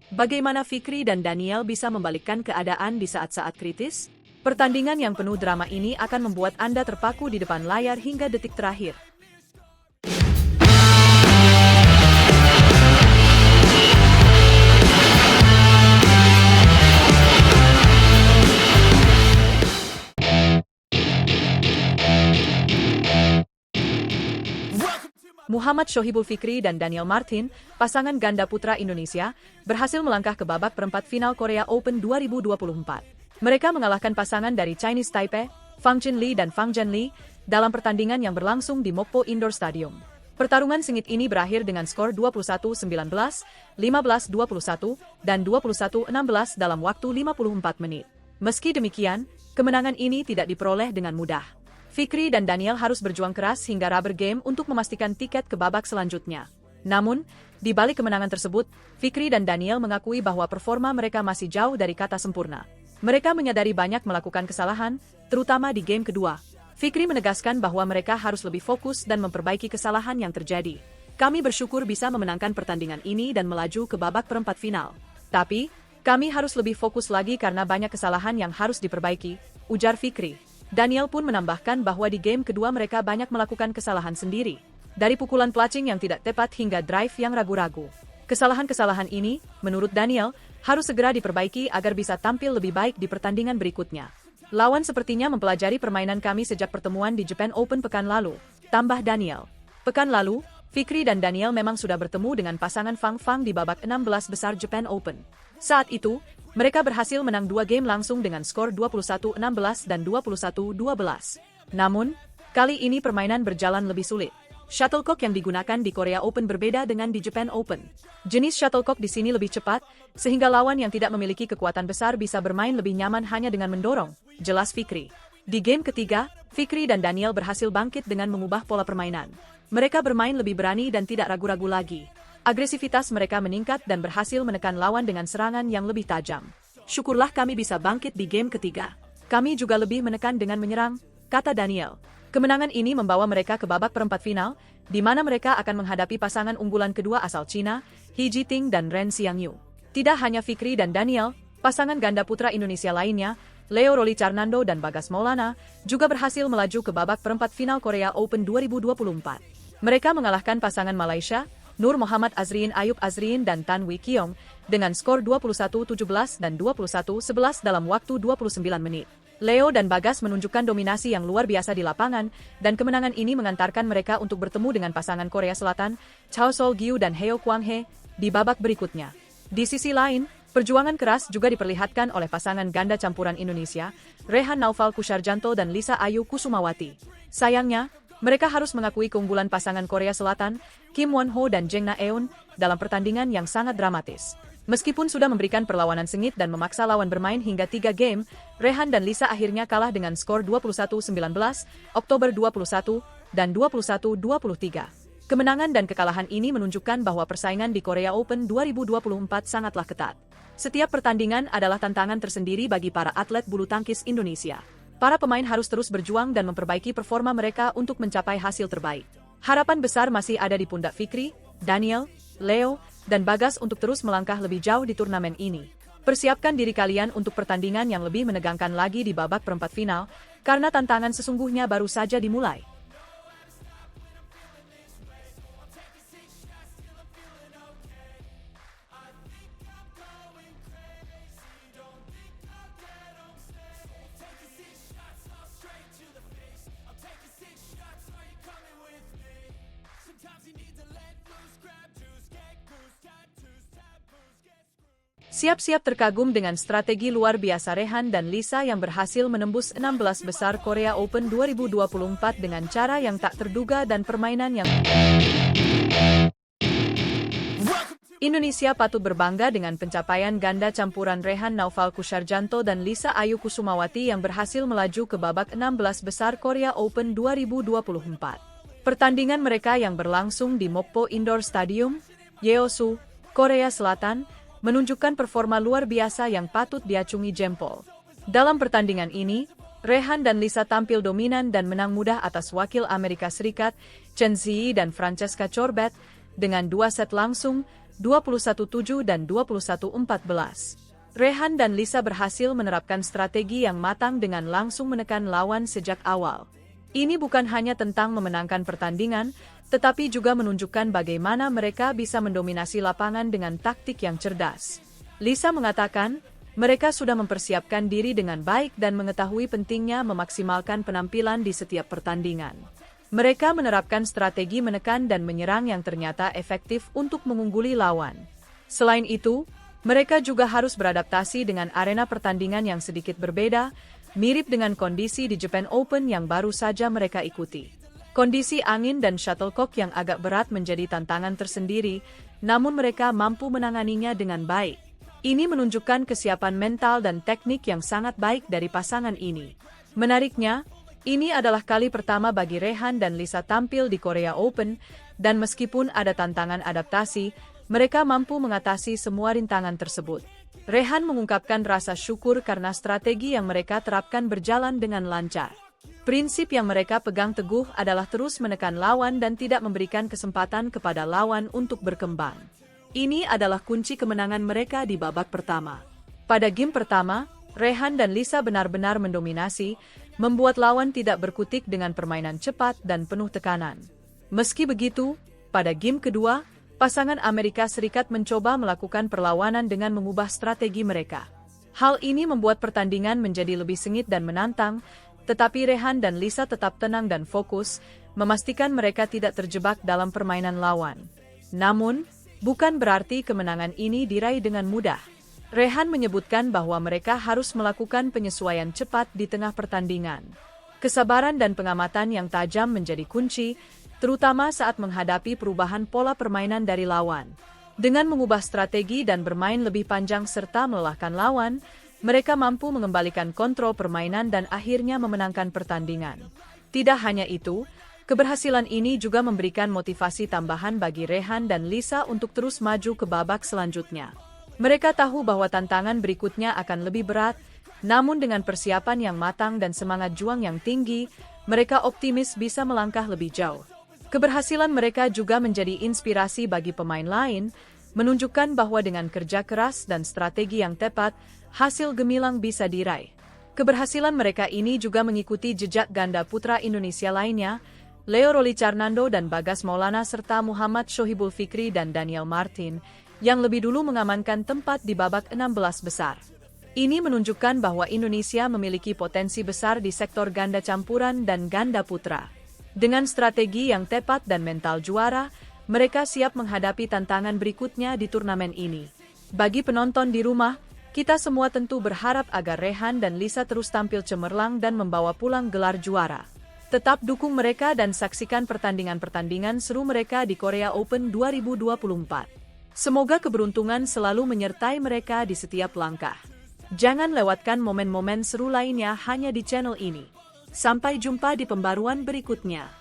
Bagaimana Fikri dan Daniel bisa membalikkan keadaan di saat-saat kritis? Pertandingan yang penuh drama ini akan membuat Anda terpaku di depan layar hingga detik terakhir. Muhammad Shohibul Fikri dan Daniel Martin, pasangan ganda putra Indonesia, berhasil melangkah ke babak perempat final Korea Open 2024. Mereka mengalahkan pasangan dari Chinese Taipei, Fang Jinli dan Fang Zhenli, dalam pertandingan yang berlangsung di Mokpo Indoor Stadium. Pertarungan sengit ini berakhir dengan skor 21-19, 15-21, dan 21-16 dalam waktu 54 menit. Meski demikian, kemenangan ini tidak diperoleh dengan mudah. Fikri dan Daniel harus berjuang keras hingga rubber game untuk memastikan tiket ke babak selanjutnya. Namun, di balik kemenangan tersebut, Fikri dan Daniel mengakui bahwa performa mereka masih jauh dari kata sempurna. Mereka menyadari banyak melakukan kesalahan, terutama di game kedua. Fikri menegaskan bahwa mereka harus lebih fokus dan memperbaiki kesalahan yang terjadi. Kami bersyukur bisa memenangkan pertandingan ini dan melaju ke babak perempat final. Tapi, kami harus lebih fokus lagi karena banyak kesalahan yang harus diperbaiki, ujar Fikri. Daniel pun menambahkan bahwa di game kedua mereka banyak melakukan kesalahan sendiri. Dari pukulan placing yang tidak tepat hingga drive yang ragu-ragu. Kesalahan-kesalahan ini, menurut Daniel, harus segera diperbaiki agar bisa tampil lebih baik di pertandingan berikutnya. Lawan sepertinya mempelajari permainan kami sejak pertemuan di Japan Open pekan lalu, tambah Daniel. Pekan lalu, Fikri dan Daniel memang sudah bertemu dengan pasangan Fang di babak 16 besar Japan Open. Saat itu, mereka berhasil menang 2 game langsung dengan skor 21-16 dan 21-12. Namun, kali ini permainan berjalan lebih sulit. Shuttlecock yang digunakan di Korea Open berbeda dengan di Japan Open. Jenis shuttlecock di sini lebih cepat, sehingga lawan yang tidak memiliki kekuatan besar bisa bermain lebih nyaman hanya dengan mendorong, jelas Fikri. Di game ketiga, Fikri dan Daniel berhasil bangkit dengan mengubah pola permainan. Mereka bermain lebih berani dan tidak ragu-ragu lagi. Agresivitas mereka meningkat dan berhasil menekan lawan dengan serangan yang lebih tajam. Syukurlah kami bisa bangkit di game ketiga. Kami juga lebih menekan dengan menyerang, kata Daniel. Kemenangan ini membawa mereka ke babak perempat final, di mana mereka akan menghadapi pasangan unggulan kedua asal Cina, He Jiting dan Ren Xiangyu. Tidak hanya Fikri dan Daniel, pasangan ganda putra Indonesia lainnya, Leo Roli Carnando dan Bagas Maulana, juga berhasil melaju ke babak perempat final Korea Open 2024. Mereka mengalahkan pasangan Malaysia, Nur Muhammad Azriin Ayub Azriin dan Tan Wee Kiong, dengan skor 21-17 dan 21-11 dalam waktu 29 menit. Leo dan Bagas menunjukkan dominasi yang luar biasa di lapangan, dan kemenangan ini mengantarkan mereka untuk bertemu dengan pasangan Korea Selatan, Chao Sol-gyu dan Heo Kwang-hee, di babak berikutnya. Di sisi lain, perjuangan keras juga diperlihatkan oleh pasangan ganda campuran Indonesia, Rehan Naufal Kusarjanto dan Lisa Ayu Kusumawati. Sayangnya, mereka harus mengakui keunggulan pasangan Korea Selatan, Kim Won-ho dan Jeng Na-eun, dalam pertandingan yang sangat dramatis. Meskipun sudah memberikan perlawanan sengit dan memaksa lawan bermain hingga 3 game, Rehan dan Lisa akhirnya kalah dengan skor 21-19, Oktober 21, dan 21-23. Kemenangan dan kekalahan ini menunjukkan bahwa persaingan di Korea Open 2024 sangatlah ketat. Setiap pertandingan adalah tantangan tersendiri bagi para atlet bulu tangkis Indonesia. Para pemain harus terus berjuang dan memperbaiki performa mereka untuk mencapai hasil terbaik. Harapan besar masih ada di pundak Fikri, Daniel, Leo, dan Bagas untuk terus melangkah lebih jauh di turnamen ini. Persiapkan diri kalian untuk pertandingan yang lebih menegangkan lagi di babak perempat final, karena tantangan sesungguhnya baru saja dimulai. Siap-siap terkagum dengan strategi luar biasa Rehan dan Lisa yang berhasil menembus 16 besar Korea Open 2024 dengan cara yang tak terduga dan permainan yang... Indonesia patut berbangga dengan pencapaian ganda campuran Rehan Naufal Kusarjanto dan Lisa Ayu Kusumawati yang berhasil melaju ke babak 16 besar Korea Open 2024. Pertandingan mereka yang berlangsung di Mokpo Indoor Stadium, Yeosu, Korea Selatan, menunjukkan performa luar biasa yang patut diacungi jempol. Dalam pertandingan ini, Rehan dan Lisa tampil dominan dan menang mudah atas wakil Amerika Serikat, Chen Ziyi dan Francesca Corbett, dengan 2 set langsung, 21-7 dan 21-14. Rehan dan Lisa berhasil menerapkan strategi yang matang dengan langsung menekan lawan sejak awal. Ini bukan hanya tentang memenangkan pertandingan, tetapi juga menunjukkan bagaimana mereka bisa mendominasi lapangan dengan taktik yang cerdas. Lisa mengatakan, mereka sudah mempersiapkan diri dengan baik dan mengetahui pentingnya memaksimalkan penampilan di setiap pertandingan. Mereka menerapkan strategi menekan dan menyerang yang ternyata efektif untuk mengungguli lawan. Selain itu, mereka juga harus beradaptasi dengan arena pertandingan yang sedikit berbeda, mirip dengan kondisi di Japan Open yang baru saja mereka ikuti. Kondisi angin dan shuttlecock yang agak berat menjadi tantangan tersendiri, namun mereka mampu menanganinya dengan baik. Ini menunjukkan kesiapan mental dan teknik yang sangat baik dari pasangan ini. Menariknya, ini adalah kali pertama bagi Rehan dan Lisa tampil di Korea Open, dan meskipun ada tantangan adaptasi, mereka mampu mengatasi semua rintangan tersebut. Rehan mengungkapkan rasa syukur karena strategi yang mereka terapkan berjalan dengan lancar. Prinsip yang mereka pegang teguh adalah terus menekan lawan dan tidak memberikan kesempatan kepada lawan untuk berkembang. Ini adalah kunci kemenangan mereka di babak pertama. Pada game pertama, Rehan dan Lisa benar-benar mendominasi, membuat lawan tidak berkutik dengan permainan cepat dan penuh tekanan. Meski begitu, pada game kedua, pasangan Amerika Serikat mencoba melakukan perlawanan dengan mengubah strategi mereka. Hal ini membuat pertandingan menjadi lebih sengit dan menantang, tetapi Rehan dan Lisa tetap tenang dan fokus, memastikan mereka tidak terjebak dalam permainan lawan. Namun, bukan berarti kemenangan ini diraih dengan mudah. Rehan menyebutkan bahwa mereka harus melakukan penyesuaian cepat di tengah pertandingan. Kesabaran dan pengamatan yang tajam menjadi kunci, terutama saat menghadapi perubahan pola permainan dari lawan. Dengan mengubah strategi dan bermain lebih panjang serta melelahkan lawan, mereka mampu mengembalikan kontrol permainan dan akhirnya memenangkan pertandingan. Tidak hanya itu, keberhasilan ini juga memberikan motivasi tambahan bagi Rehan dan Lisa untuk terus maju ke babak selanjutnya. Mereka tahu bahwa tantangan berikutnya akan lebih berat, namun dengan persiapan yang matang dan semangat juang yang tinggi, mereka optimis bisa melangkah lebih jauh. Keberhasilan mereka juga menjadi inspirasi bagi pemain lain, menunjukkan bahwa dengan kerja keras dan strategi yang tepat, hasil gemilang bisa diraih. Keberhasilan mereka ini juga mengikuti jejak ganda putra Indonesia lainnya, Leo Rolicarnando dan Bagas Maulana serta Muhammad Shohibul Fikri dan Daniel Martin, yang lebih dulu mengamankan tempat di babak 16 besar. Ini menunjukkan bahwa Indonesia memiliki potensi besar di sektor ganda campuran dan ganda putra. Dengan strategi yang tepat dan mental juara, mereka siap menghadapi tantangan berikutnya di turnamen ini. Bagi penonton di rumah, kita semua tentu berharap agar Rehan dan Lisa terus tampil cemerlang dan membawa pulang gelar juara. Tetap dukung mereka dan saksikan pertandingan-pertandingan seru mereka di Korea Open 2024. Semoga keberuntungan selalu menyertai mereka di setiap langkah. Jangan lewatkan momen-momen seru lainnya hanya di channel ini. Sampai jumpa di pembaruan berikutnya.